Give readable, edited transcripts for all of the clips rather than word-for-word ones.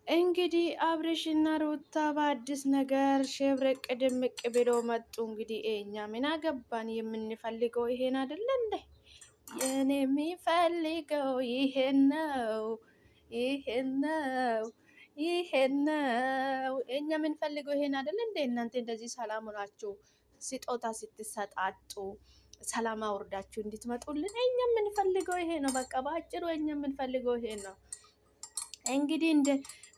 እንግዲህ አብርሽና ሩታ በአዲስ ነገር ሸብረቅ ድምቅ ብለው መጡ። እንግዲህ እኛ ምን አገባን? የምንፈልገው ይሄን አይደለ እንዴ? የኔ የሚፈልገው ይሄን ነው፣ ይሄን ነው፣ ይሄን ነው። እኛ የምንፈልገው ይሄን አይደለ እንዴ? እናንተ እንደዚህ ሰላም ሆናችሁ ስጦታ ስትሰጣጡ ሰላም አውርዳችሁ እንድትመጡልን እኛ የምንፈልገው ይሄ ነው። በቃ በአጭሩ እኛ የምንፈልገው ይሄ ነው። እንግዲህ እንደ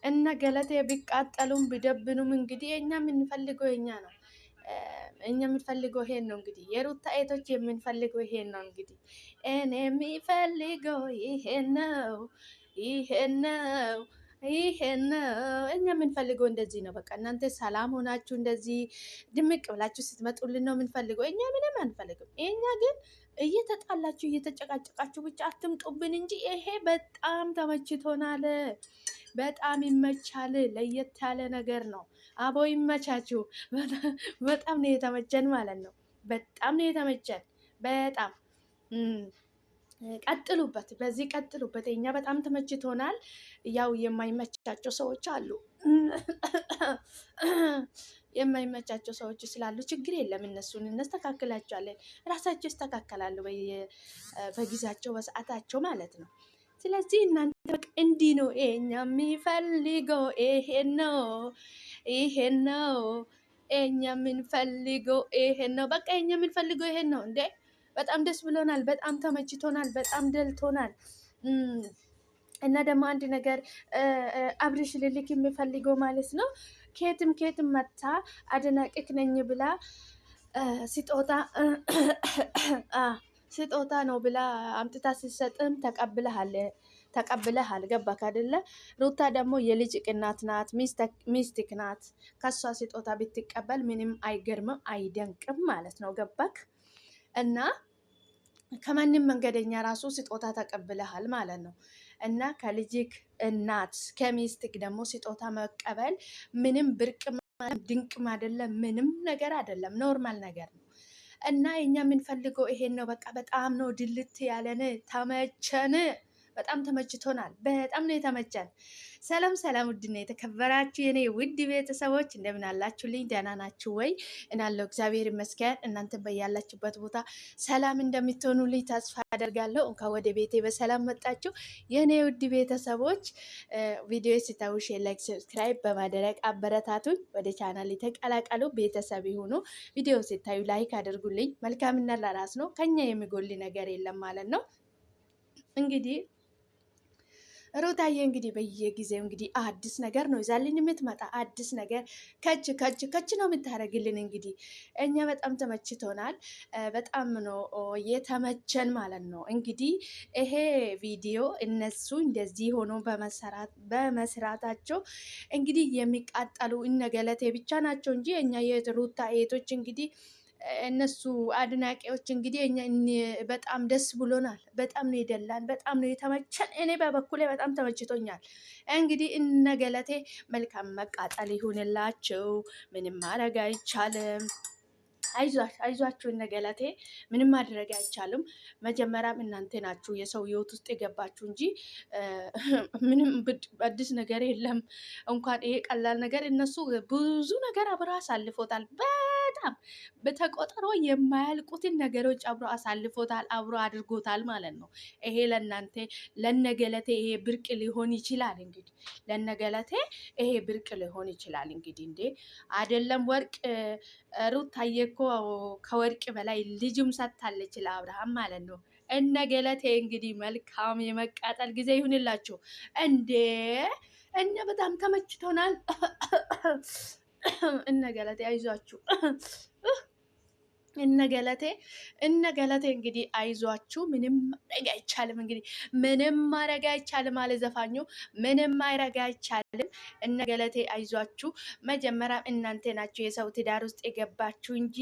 እነ ገለቴ ቢቃጠሉም ቢደብኑም እንግዲህ እኛ የምንፈልገው የኛ ነው። እኛ የምንፈልገው ይሄን ነው። እንግዲህ የሩታ ኤቶች የምንፈልገው ይሄን ነው። እንግዲህ እኔ የሚፈልገው ይሄን ነው፣ ይሄን ነው፣ ይሄን ነው። እኛ የምንፈልገው እንደዚህ ነው። በቃ እናንተ ሰላም ሆናችሁ እንደዚህ ድምቅ ብላችሁ ስትመጡልን ነው የምንፈልገው። እኛ ምንም አንፈልግም። እኛ ግን እየተጣላችሁ እየተጨቃጨቃችሁ ብቻ አትምጡብን እንጂ ይሄ በጣም ተመችቶናል። በጣም ይመቻል። ለየት ያለ ነገር ነው። አቦ ይመቻችሁ። በጣም ነው የተመቸን ማለት ነው። በጣም ነው የተመቸን። በጣም ቀጥሉበት፣ በዚህ ቀጥሉበት። እኛ በጣም ተመችቶናል። ያው የማይመቻቸው ሰዎች አሉ። የማይመቻቸው ሰዎች ስላሉ ችግር የለም። እነሱን እናስተካክላቸዋለን። ራሳቸው ይስተካከላሉ በጊዜያቸው በሰዓታቸው ማለት ነው። ስለዚህ እናንተ በቃ እንዲህ ነው እኛ የሚፈልገው ይሄን ነው፣ ይሄን ነው። እኛ የምንፈልገው ይሄን ነው። በቃ እኛ የምንፈልገው ይሄን ነው። እንዴ በጣም ደስ ብሎናል። በጣም ተመችቶናል። በጣም ደልቶናል። እና ደግሞ አንድ ነገር አብርሽ ልልክ የሚፈልገው ማለት ነው ኬትም ኬትም መታ አድናቂክ ነኝ ብላ ስጦታ ነው ብላ አምጥታ ሲሰጥም ተቀብለሃል። ገባክ አይደለ? ሩታ ደግሞ የልጅ ቅናት ናት፣ ሚስትክ ናት። ከሷ ስጦታ ብትቀበል ምንም አይገርምም አይደንቅም ማለት ነው። ገባክ? እና ከማንም መንገደኛ ራሱ ስጦታ ተቀብለሃል ማለት ነው። እና ከልጅክ እናት ከሚስትክ ደግሞ ስጦታ መቀበል ምንም ብርቅ ድንቅም አይደለም፣ ምንም ነገር አይደለም፣ ኖርማል ነገር ነው። እና እኛ የምንፈልገው ይሄን ነው። በቃ በጣም ነው ድልት ያለን፣ ተመቸን። በጣም ተመችቶናል። በጣም ነው የተመቸን። ሰላም ሰላም፣ ውድና የተከበራችሁ የኔ ውድ ቤተሰቦች እንደምን አላችሁልኝ? ደህና ናችሁ ወይ? እናለው እግዚአብሔር ይመስገን። እናንተ በያላችሁበት ቦታ ሰላም እንደምትሆኑልኝ ተስፋ አደርጋለሁ። እንኳን ወደ ቤቴ በሰላም መጣችሁ የኔ ውድ ቤተሰቦች። ቪዲዮ ሲታዩ ሼር፣ ላይክ፣ ሰብስክራይብ በማድረግ አበረታቱኝ። ወደ ቻናል ተቀላቀሉ፣ ቤተሰብ ይሁኑ። ቪዲዮ ሲታዩ ላይክ አድርጉልኝ። መልካምነት ለራስ ነው። ከኛ የሚጎል ነገር የለም ማለት ነው። እንግዲህ ሩታዬ እንግዲህ በየጊዜው እንግዲህ አዲስ ነገር ነው ይዛልኝ የምትመጣ። አዲስ ነገር ከች ነው የምታደርግልን። እንግዲህ እኛ በጣም ተመችቶናል። በጣም ነው የተመቸን ማለት ነው። እንግዲህ ይሄ ቪዲዮ እነሱ እንደዚህ ሆኖ በመስራታቸው እንግዲህ የሚቃጠሉ እነገለቴ ብቻ ናቸው እንጂ እኛ የሩታ ኤቶች እንግዲህ እነሱ አድናቂዎች እንግዲህ እኛ በጣም ደስ ብሎናል። በጣም ነው የደላን። በጣም ነው የተመቸን። እኔ በበኩሌ በጣም ተመችቶኛል። እንግዲህ እነገለቴ መልካም መቃጠል ይሁንላችሁ። ምንም ማድረግ አይቻልም። አይዟችሁ እነገለቴ ምንም ማድረግ አይቻልም። መጀመሪያም እናንተ ናችሁ የሰው ህይወት ውስጥ የገባችሁ እንጂ ምንም አዲስ ነገር የለም። እንኳን ይሄ ቀላል ነገር እነሱ ብዙ ነገር አብሮ አሳልፎታል። በጣም በተቆጠሮ የማያልቁትን ነገሮች አብሮ አሳልፎታል፣ አብሮ አድርጎታል ማለት ነው። ይሄ ለእናንተ ለነገለቴ ይሄ ብርቅ ሊሆን ይችላል። እንግዲህ ለነገለቴ ይሄ ብርቅ ሊሆን ይችላል። እንግዲህ እንዴ አይደለም ወርቅ ሩታዬ እኮ ከወርቅ በላይ ልጅም ሰጥታለች ለአብርሃም ማለት ነው። እነገለቴ እንግዲህ መልካም የመቃጠል ጊዜ ይሁንላችሁ። እንዴ እኛ በጣም ተመችቶናል። እነገለቴ አይዟችሁ። እነገለቴ እንግዲህ አይዟችሁ። ምንም ማድረግ አይቻልም። እንግዲህ ምንም ማድረግ አይቻልም አለ ዘፋኙ። ምንም ማድረግ አይቻልም። እነገለቴ አይዟችሁ። መጀመሪያ እናንተ ናችሁ የሰው ትዳር ውስጥ የገባችሁ እንጂ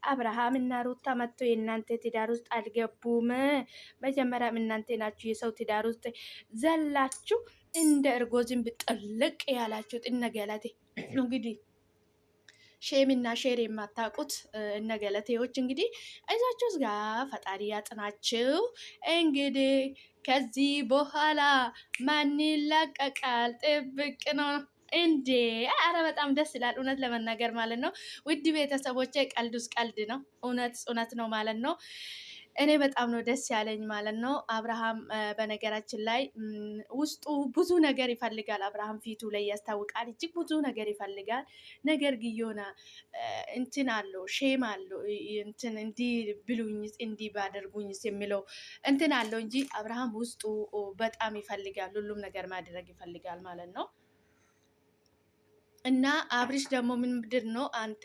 አብርሃም እና ሩታ መጥቶ የእናንተ ትዳር ውስጥ አልገቡም። መጀመሪያም እናንተ ናችሁ የሰው ትዳር ውስጥ ዘላችሁ እንደ እርጎ ዝንብ ጥልቅ ያላችሁት። እነገለቴ እንግዲህ ሼምና ሼር የማታውቁት እነ ገለቴዎች እንግዲህ አይዛችሁ ጋር ፈጣሪ ያጥናችሁ። እንግዲህ ከዚህ በኋላ ማን ይላቀቃል? ጥብቅ ነው እንዴ! አረ በጣም ደስ ይላል እውነት ለመናገር ማለት ነው። ውድ ቤተሰቦቼ ቀልዱስ ቀልድ ነው፣ እውነት እውነት ነው ማለት ነው። እኔ በጣም ነው ደስ ያለኝ ማለት ነው። አብርሃም በነገራችን ላይ ውስጡ ብዙ ነገር ይፈልጋል። አብርሃም ፊቱ ላይ ያስታውቃል፣ እጅግ ብዙ ነገር ይፈልጋል። ነገር ግን የሆነ እንትን አለው፣ ሼም አለው። እንትን እንዲህ ብሉኝስ እንዲህ ባደርጉኝስ የሚለው እንትን አለው እንጂ አብርሃም ውስጡ በጣም ይፈልጋል፣ ሁሉም ነገር ማድረግ ይፈልጋል ማለት ነው። እና አብሪሽ ደግሞ ምንድን ነው አንተ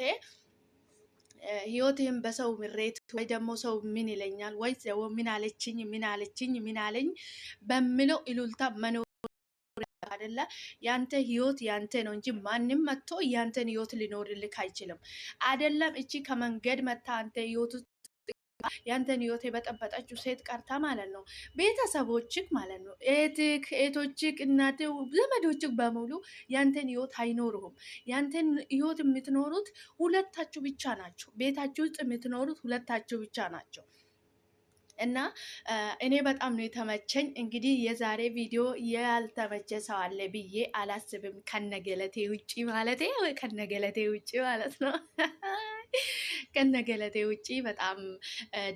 ህይወትህም በሰው ምሬት ወይ ደግሞ ሰው ምን ይለኛል ወይ ምን አለችኝ ምን አለችኝ ምን አለኝ በሚለው ኢሉልታ መኖር አይደለ? ያንተ ህይወት ያንተ ነው እንጂ ማንም መጥቶ ያንተን ህይወት ሊኖርልክ አይችልም። አይደለም እቺ ከመንገድ መታ አንተ ህይወት ያንተን ህይወት የበጠበጠችው ሴት ቀርታ ማለት ነው ቤተሰቦችክ ማለት ነው እህቶችክ፣ እናትህ፣ ዘመዶችክ በሙሉ ያንተን ህይወት አይኖሩም። ያንተን ህይወት የምትኖሩት ሁለታችሁ ብቻ ናቸው። ቤታችሁ ውስጥ የምትኖሩት ሁለታችሁ ብቻ ናቸው። እና እኔ በጣም ነው የተመቸኝ። እንግዲህ የዛሬ ቪዲዮ ያልተመቸ ሰው አለ ብዬ አላስብም፣ ከነገለቴ ውጪ ማለት ከነገለቴ ውጪ ማለት ነው። ከነገለቴ ውጪ በጣም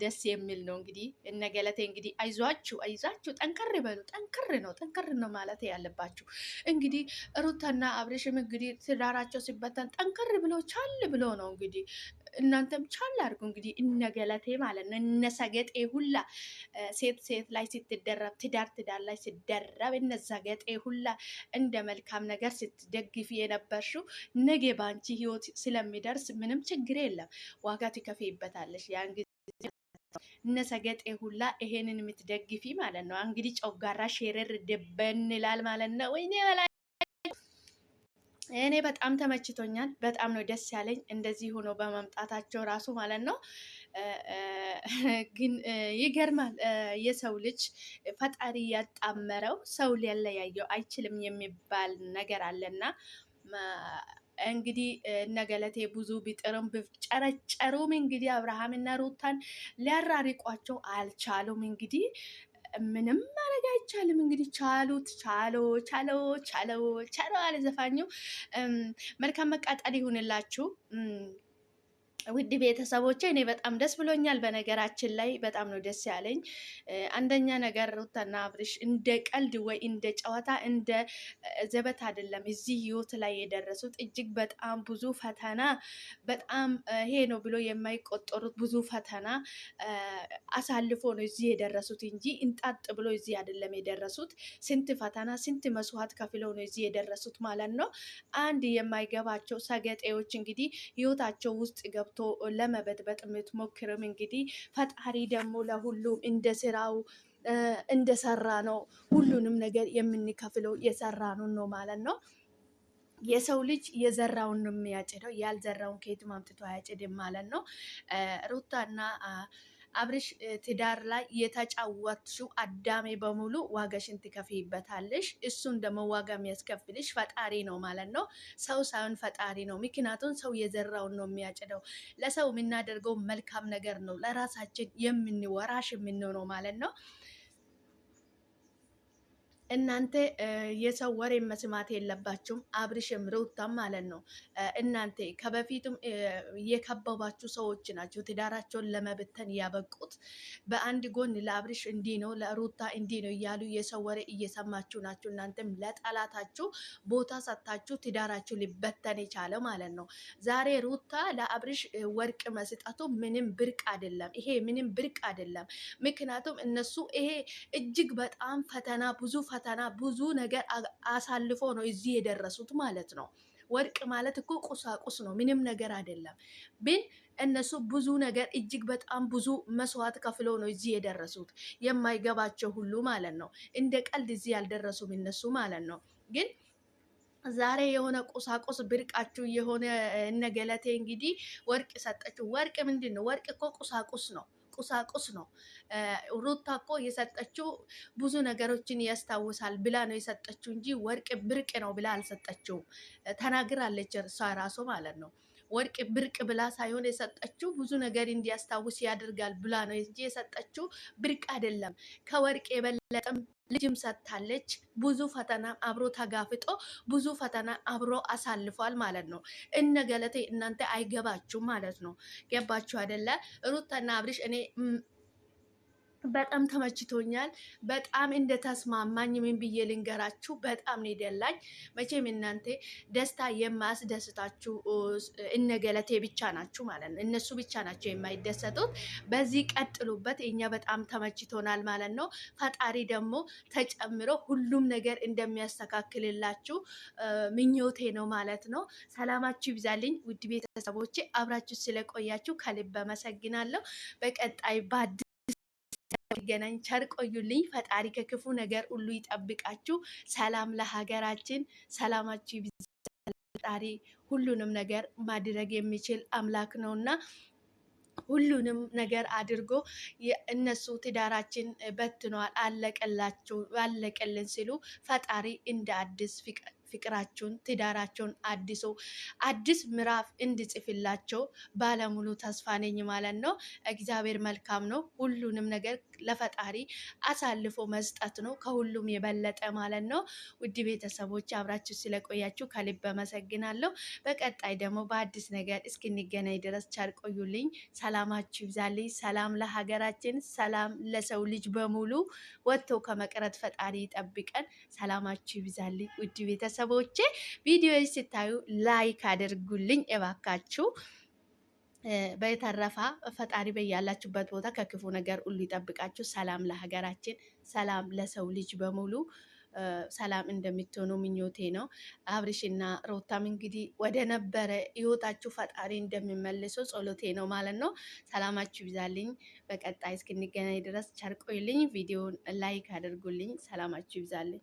ደስ የሚል ነው። እንግዲህ እነገለቴ እንግዲህ አይዟችሁ አይዟችሁ፣ ጠንከር በሉ። ጠንከር ነው ማለት ያለባችሁ። እንግዲህ ሩታና አብሬሽም እንግዲህ ትዳራቸው ሲበተን ጠንከር ብሎ ቻል ብሎ ነው እንግዲህ እናንተም ቻል አድርጉ። እንግዲህ እነገለቴ ማለት ነው እነሰገጤ ሁላ ሴት ላይ ስትደረብ ትዳር ላይ ሲደረብ እነሰገጤ ሁላ እንደ መልካም ነገር ስትደግፊ የነበርሽው ነገ ባንቺ ህይወት ስለሚደርስ ምንም ችግር የለም፣ ዋጋ ትከፍይበታለሽ። ያን ጊዜ እነሰገጤ ሁላ ይሄንን የምትደግፊ ማለት ነው። እንግዲህ ጨጓራ ሼረር ደበን ይላል ማለት ነው። ወይኔ እኔ በጣም ተመችቶኛል። በጣም ነው ደስ ያለኝ እንደዚህ ሆኖ በመምጣታቸው ራሱ ማለት ነው። ግን ይገርማል። የሰው ልጅ ፈጣሪ ያጣመረው ሰው ሊያለያየው አይችልም የሚባል ነገር አለና እንግዲህ እነገለቴ ብዙ ቢጥርም ቢጨረጨሩም እንግዲህ አብርሃምና ሩታን ሊያራሪቋቸው አልቻሉም። እንግዲህ ምንም ማድረግ አይቻልም። እንግዲህ ቻሎ አለ ዘፋኙ። መልካም መቃጠል ይሁንላችሁ ውድ ቤተሰቦቼ። እኔ በጣም ደስ ብሎኛል። በነገራችን ላይ በጣም ነው ደስ ያለኝ። አንደኛ ነገር ሩታና አብርሽ እንደ ቀልድ ወይ እንደ ጨዋታ እንደ ዘበት አይደለም እዚህ ህይወት ላይ የደረሱት። እጅግ በጣም ብዙ ፈተና፣ በጣም ይሄ ነው ብሎ የማይቆጠሩት ብዙ ፈተና አሳልፎ ነው እዚህ የደረሱት እንጂ እንጣጥ ብሎ እዚህ አይደለም የደረሱት። ስንት ፈተና ስንት መስዋዕት ከፍለው ነው እዚህ የደረሱት ማለት ነው። አንድ የማይገባቸው ሰገጤዎች እንግዲህ ህይወታቸው ውስጥ ገብቶ ለመበጥበጥ የምትሞክርም እንግዲህ ፈጣሪ ደግሞ ለሁሉም እንደ ስራው እንደሰራ ነው ሁሉንም ነገር የምንከፍለው የሰራኑን ነው ማለት ነው። የሰው ልጅ የዘራውን ነው የሚያጭደው፣ ያልዘራውን ከየትም አምጥቶ አያጭድም ማለት ነው። ሩታና አብርሽ ትዳር ላይ የተጫወትሽው አዳሜ በሙሉ ዋጋሽን ትከፍይበታለሽ። እሱን ደግሞ ዋጋ የሚያስከፍልሽ ፈጣሪ ነው ማለት ነው። ሰው ሳይሆን ፈጣሪ ነው። ምክንያቱም ሰው የዘራውን ነው የሚያጭደው። ለሰው የምናደርገው መልካም ነገር ነው ለራሳችን የምንወራሽ የምንሆነው ማለት ነው። እናንተ የሰው ወሬ መስማት የለባችሁም። አብርሽም ሩታም ማለት ነው። እናንተ ከበፊቱም የከበባችሁ ሰዎች ናቸው ትዳራቸውን ለመበተን ያበቁት። በአንድ ጎን ለአብርሽ እንዲህ ነው ለሩታ እንዲህ ነው እያሉ የሰው ወሬ እየሰማችሁ ናችሁ። እናንተም ለጠላታችሁ ቦታ ሰጥታችሁ ትዳራችሁ ሊበተን የቻለ ማለት ነው። ዛሬ ሩታ ለአብርሽ ወርቅ መስጠቱ ምንም ብርቅ አይደለም። ይሄ ምንም ብርቅ አይደለም። ምክንያቱም እነሱ ይሄ እጅግ በጣም ፈተና ብዙ ነገር አሳልፎ ነው እዚህ የደረሱት ማለት ነው። ወርቅ ማለት እኮ ቁሳቁስ ነው፣ ምንም ነገር አይደለም። ግን እነሱ ብዙ ነገር እጅግ በጣም ብዙ መስዋዕት ከፍለው ነው እዚህ የደረሱት። የማይገባቸው ሁሉ ማለት ነው። እንደ ቀልድ እዚህ ያልደረሱም እነሱ ማለት ነው። ግን ዛሬ የሆነ ቁሳቁስ ብርቃችሁ የሆነ እነገለቴ እንግዲህ ወርቅ ሰጠችው። ወርቅ ምንድን ነው? ወርቅ እኮ ቁሳቁስ ነው። ሩታ እኮ የሰጠችው ብዙ ነገሮችን ያስታውሳል ብላ ነው የሰጠችው እንጂ ወርቅ ብርቅ ነው ብላ አልሰጠችውም። ተናግራለች እርሷ ራሱ ማለት ነው። ወርቅ ብርቅ ብላ ሳይሆን የሰጠችው ብዙ ነገር እንዲያስታውስ ያደርጋል ብላ ነው እንጂ የሰጠችው ብርቅ አይደለም። ከወርቅ የበለጠም ልጅም ሰጥታለች። ብዙ ፈተና አብሮ ተጋፍጦ ብዙ ፈተና አብሮ አሳልፏል ማለት ነው። እነ ገለቴ እናንተ አይገባችሁም ማለት ነው። ገባችሁ አይደለ? ሩታና አብርሽ እኔ በጣም ተመችቶኛል። በጣም እንደተስማማኝ ምን ብዬ ልንገራችሁ? በጣም ነው የደላኝ። መቼም እናንተ ደስታ የማያስደስታችሁ እነ ገለቴ ብቻ ናችሁ ማለት ነው። እነሱ ብቻ ናቸው የማይደሰቱት። በዚህ ቀጥሉበት። እኛ በጣም ተመችቶናል ማለት ነው። ፈጣሪ ደግሞ ተጨምሮ ሁሉም ነገር እንደሚያስተካክልላችሁ ምኞቴ ነው ማለት ነው። ሰላማችሁ ይብዛልኝ ውድ ቤተሰቦቼ። አብራችሁ ስለቆያችሁ ከልብ አመሰግናለሁ። በቀጣይ ገናኝ ቸር ቆዩልኝ። ፈጣሪ ከክፉ ነገር ሁሉ ይጠብቃችሁ። ሰላም ለሀገራችን። ሰላማችሁ ይብዛ። ፈጣሪ ሁሉንም ነገር ማድረግ የሚችል አምላክ ነውና ሁሉንም ነገር አድርጎ እነሱ ትዳራችን በትኗል አለቀልን ሲሉ ፈጣሪ እንደ አዲስ ፍቅራቸውን ትዳራቸውን አዲስ ምዕራፍ እንድጽፍላቸው ባለሙሉ ተስፋ ነኝ ማለት ነው። እግዚአብሔር መልካም ነው። ሁሉንም ነገር ለፈጣሪ አሳልፎ መስጠት ነው ከሁሉም የበለጠ ማለት ነው። ውድ ቤተሰቦች አብራችሁ ስለቆያችሁ ከልብ አመሰግናለሁ። በቀጣይ ደግሞ በአዲስ ነገር እስክንገናኝ ድረስ ቸር ቆዩልኝ። ሰላማችሁ ይብዛልኝ። ሰላም ለሀገራችን፣ ሰላም ለሰው ልጅ በሙሉ። ወጥቶ ከመቅረት ፈጣሪ ይጠብቀን። ሰላማችሁ ይብዛልኝ ውድ ቤተሰቦቼ። ቪዲዮ ስታዩ ላይክ አድርጉልኝ እባካችሁ። በተረፈ ፈጣሪ በያላችሁበት ቦታ ከክፉ ነገር ሁሉ ይጠብቃችሁ። ሰላም ለሀገራችን፣ ሰላም ለሰው ልጅ በሙሉ። ሰላም እንደምትሆኑ ምኞቴ ነው። አብርሽና ሩታም እንግዲህ ወደ ነበረ ህይወታችሁ ፈጣሪ እንደሚመልሰው ጸሎቴ ነው ማለት ነው። ሰላማችሁ ይብዛልኝ። በቀጣይ እስክንገናኝ ድረስ ቸር ቆዩልኝ። ቪዲዮውን ላይክ አድርጉልኝ። ሰላማችሁ ይብዛልኝ።